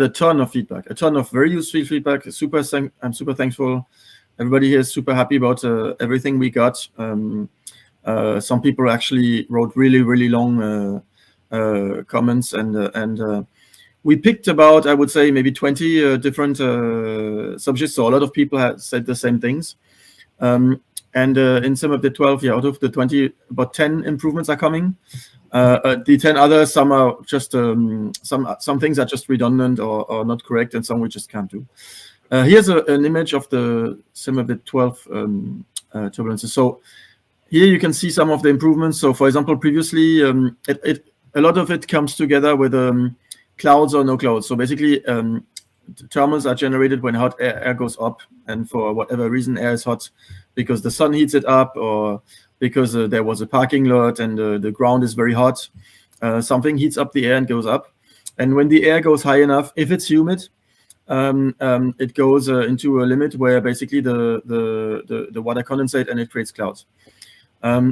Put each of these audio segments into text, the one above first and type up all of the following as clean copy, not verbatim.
a ton of feedback, a ton of very useful feedback. I'm super thankful. Everybody here is super happy about everything we got. Some people actually wrote really long comments, and we picked about, I would say, maybe 20 different subjects. So a lot of people had said the same things. And in some of the 12, out of the 20, about 10 improvements are coming. The 10 others, some are just some things are just redundant or not correct, and some we just can't do. Here's an image of some of the 12 turbulences. So here you can see some of the improvements. So for example, previously, a lot of it comes together with clouds or no clouds. So basically, thermals are generated when hot air goes up, and for whatever reason, air is hot because the sun heats it up, or because there was a parking lot and the ground is very hot. Something heats up the air and goes up. And when the air goes high enough, if it's humid, it goes into a limit where basically the water condensate and it creates clouds.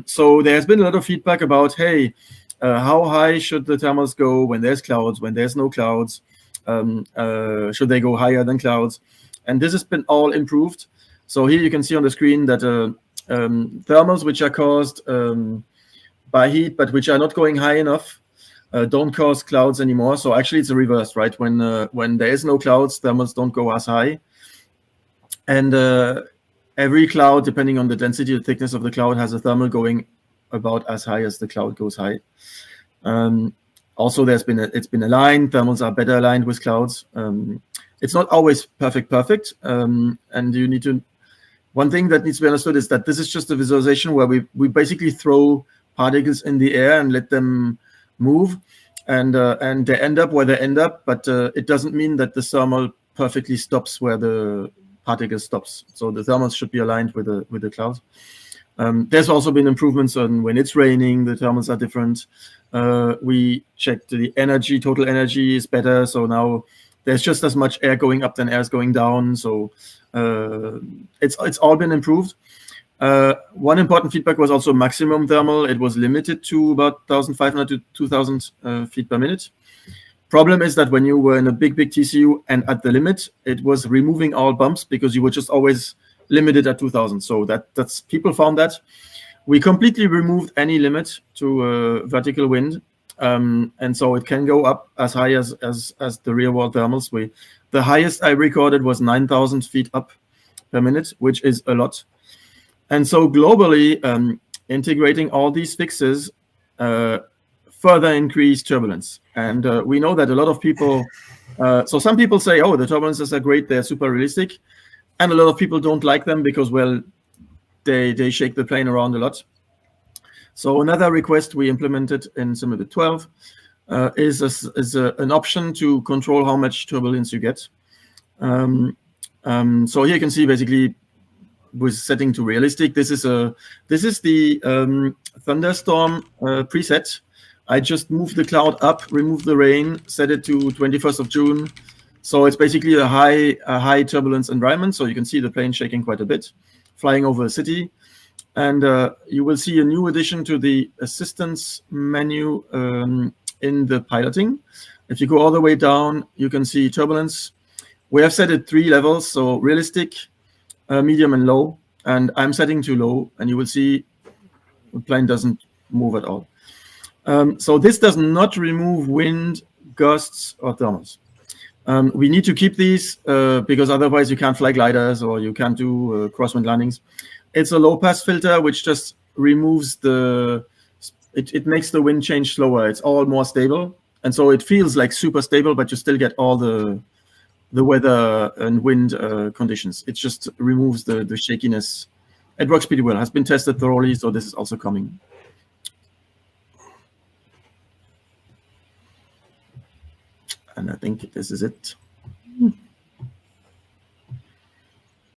So there's been a lot of feedback about, hey, how high should the thermals go when there's clouds, when there's no clouds? Should they go higher than clouds? And this has been all improved. So here you can see on the screen that thermals which are caused by heat but which are not going high enough don't cause clouds anymore. So actually it's a reverse, right? When there is no clouds, thermals don't go as high. And every cloud, depending on the density, the thickness of the cloud, has a thermal going about as high as the cloud goes high. Also, it's been aligned. Thermals are better aligned with clouds. It's not always perfect. And you need to. One thing that needs to be understood is that this is just a visualization where we basically throw particles in the air and let them move, and they end up where they end up. But it doesn't mean that the thermal perfectly stops where the particle stops. So the thermals should be aligned with the clouds. There's also been improvements on when it's raining, the thermals are different. We checked the energy, total energy is better. So now there's just as much air going up than air is going down. So it's all been improved. One important feedback was also maximum thermal. It was limited to about 1,500 to 2,000 feet per minute. Problem is that when you were in a big TCU and at the limit, it was removing all bumps because you were just always limited at 2,000. So that's people found that. We completely removed any limit to vertical wind, and so it can go up as high as the real world thermals. The highest I recorded was 9,000 feet up per minute, which is a lot. And so globally, integrating all these fixes further increase turbulence. And we know that a lot of people, so some people say, oh, the turbulences are great, they're super realistic. And a lot of people don't like them because, well, they shake the plane around a lot. So another request we implemented in Simulator 12 is an option to control how much turbulence you get. So here you can see basically with setting to realistic. This is the thunderstorm preset. I just moved the cloud up, removed the rain, set it to 21st of June. So it's basically a high turbulence environment. So you can see the plane shaking quite a bit, flying over a city. And you will see a new addition to the assistance menu in the piloting. If you go all the way down, you can see turbulence. We have set it 3 levels, so realistic, medium, and low. And I'm setting to low, and you will see the plane doesn't move at all. So this does not remove wind, gusts, or thermals. We need to keep these because otherwise you can't fly gliders or you can't do crosswind landings. It's a low-pass filter which just removes it makes the wind change slower. It's all more stable. And so it feels like super stable, but you still get all the weather and wind conditions. It just removes the shakiness. It works pretty well. It has been tested thoroughly, so this is also coming. And I think this is it.